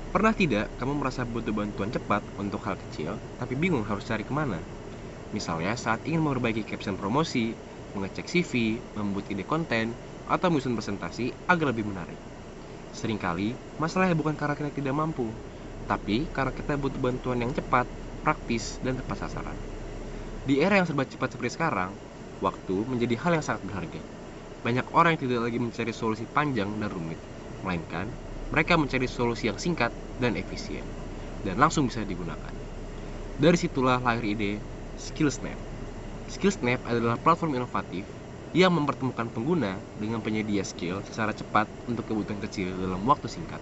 Pernah tidak kamu merasa butuh bantuan cepat untuk hal kecil, tapi bingung harus cari kemana? Misalnya saat ingin memperbaiki caption promosi, mengecek CV, membuat ide konten, atau menyusun presentasi agar lebih menarik. Seringkali, masalahnya bukan karena kita tidak mampu, tapi karena kita butuh bantuan yang cepat, praktis, dan tepat sasaran. Di era yang serba cepat seperti sekarang, waktu menjadi hal yang sangat berharga. Banyak orang yang tidak lagi mencari solusi panjang dan rumit, melainkan mereka mencari solusi yang singkat dan efisien, dan langsung bisa digunakan. Dari situlah lahir ide SkillSnap. SkillSnap adalah platform inovatif yang mempertemukan pengguna dengan penyedia skill secara cepat untuk kebutuhan kecil dalam waktu singkat.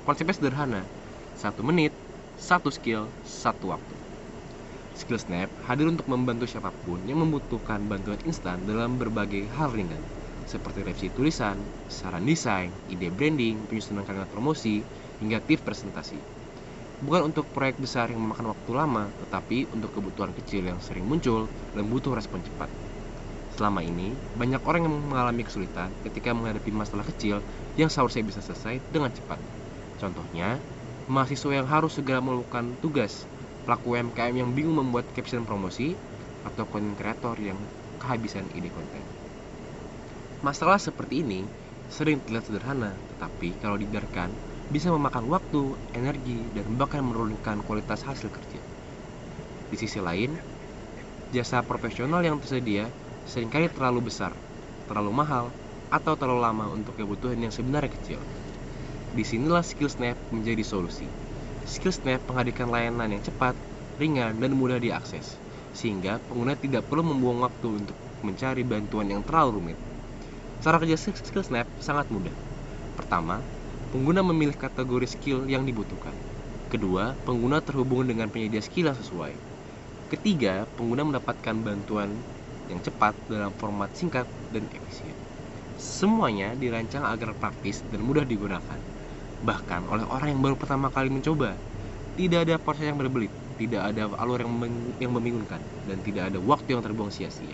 Konsepnya sederhana, 1 menit, 1 skill, 1 waktu. SkillSnap hadir untuk membantu siapapun yang membutuhkan bantuan instan dalam berbagai hal ringan, seperti revisi tulisan, saran desain, ide branding, penyusunan kalimat promosi, hingga tips presentasi. Bukan untuk proyek besar yang memakan waktu lama, tetapi untuk kebutuhan kecil yang sering muncul dan butuh respon cepat. Selama ini, banyak orang yang mengalami kesulitan ketika menghadapi masalah kecil yang seharusnya bisa selesai dengan cepat. Contohnya, mahasiswa yang harus segera melakukan tugas, pelaku UMKM yang bingung membuat caption promosi, atau konten kreator yang kehabisan ide konten. Masalah seperti ini sering terlihat sederhana, tetapi kalau dibiarkan, bisa memakan waktu, energi, dan bahkan menurunkan kualitas hasil kerja. Di sisi lain, jasa profesional yang tersedia seringkali terlalu besar, terlalu mahal, atau terlalu lama untuk kebutuhan yang sebenarnya kecil. Disinilah SkillSnap menjadi solusi. SkillSnap menghadirkan layanan yang cepat, ringan, dan mudah diakses, sehingga pengguna tidak perlu membuang waktu untuk mencari bantuan yang terlalu rumit. Cara kerja SkillSnap sangat mudah. Pertama, pengguna memilih kategori skill yang dibutuhkan. Kedua, pengguna terhubung dengan penyedia skill yang sesuai. Ketiga, pengguna mendapatkan bantuan yang cepat dalam format singkat dan efisien. Semuanya dirancang agar praktis dan mudah digunakan, bahkan oleh orang yang baru pertama kali mencoba. Tidak ada proses yang berbelit, tidak ada alur yang membingungkan, dan tidak ada waktu yang terbuang sia-sia.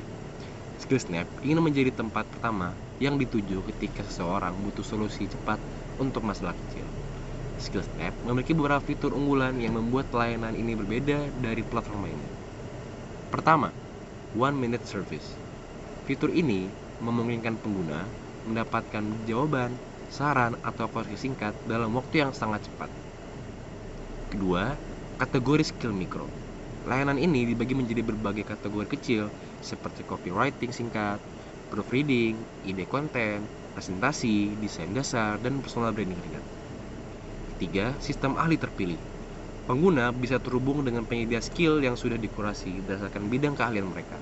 SkillSnap ingin menjadi tempat pertama yang dituju ketika seseorang butuh solusi cepat untuk masalah kecil. SkillSnap memiliki beberapa fitur unggulan yang membuat layanan ini berbeda dari platform lainnya. Pertama, 1 minute service. Fitur ini memungkinkan pengguna mendapatkan jawaban, saran, atau koreksi singkat dalam waktu yang sangat cepat. Kedua, kategori skill mikro. Layanan ini dibagi menjadi berbagai kategori kecil seperti copywriting singkat, proofreading, ide konten, presentasi, desain dasar, dan personal branding ringan. Ketiga, sistem ahli terpilih. Pengguna bisa terhubung dengan penyedia skill yang sudah dikurasi berdasarkan bidang keahlian mereka.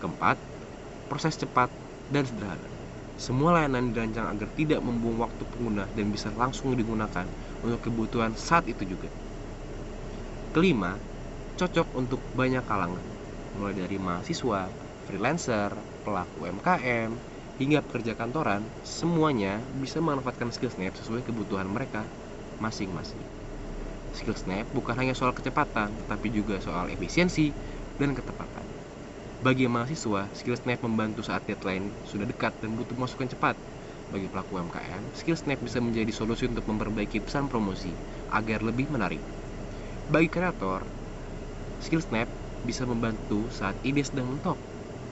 Keempat, proses cepat dan sederhana. Semua layanan dirancang agar tidak membuang waktu pengguna dan bisa langsung digunakan untuk kebutuhan saat itu juga. Kelima, cocok untuk banyak kalangan, mulai dari mahasiswa, freelancer, pelaku UMKM, hingga pekerja kantoran. Semuanya bisa memanfaatkan SkillSnap sesuai kebutuhan mereka masing-masing. SkillSnap bukan hanya soal kecepatan, tetapi juga soal efisiensi dan ketepatan. Bagi mahasiswa, SkillSnap membantu saat deadline sudah dekat dan butuh masukan cepat. Bagi pelaku UMKM, SkillSnap bisa menjadi solusi untuk memperbaiki pesan promosi agar lebih menarik. Bagi kreator, SkillSnap bisa membantu saat ide sedang mentok.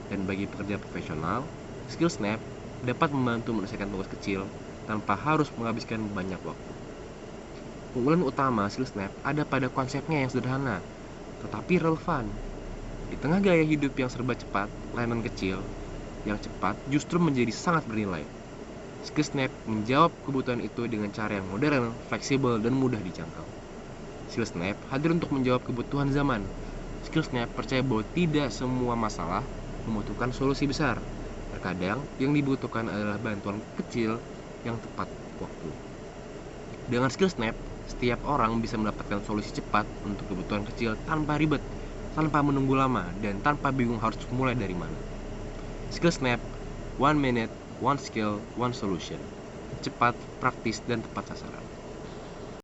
Dan bagi pekerja profesional, SkillSnap dapat membantu menyelesaikan tugas kecil tanpa harus menghabiskan banyak waktu. Keunggulan utama SkillSnap ada pada konsepnya yang sederhana, tetapi relevan. Di tengah gaya hidup yang serba cepat, layanan kecil yang cepat justru menjadi sangat bernilai. SkillSnap menjawab kebutuhan itu dengan cara yang modern, fleksibel, dan mudah dijangkau. SkillSnap hadir untuk menjawab kebutuhan zaman. SkillSnap percaya bahwa tidak semua masalah membutuhkan solusi besar. Terkadang yang dibutuhkan adalah bantuan kecil yang tepat waktu. Dengan SkillSnap, setiap orang bisa mendapatkan solusi cepat untuk kebutuhan kecil tanpa ribet, tanpa menunggu lama, dan tanpa bingung harus mulai dari mana. SkillSnap, 1 minute, 1 skill, 1 solution. Cepat, praktis, dan tepat sasaran.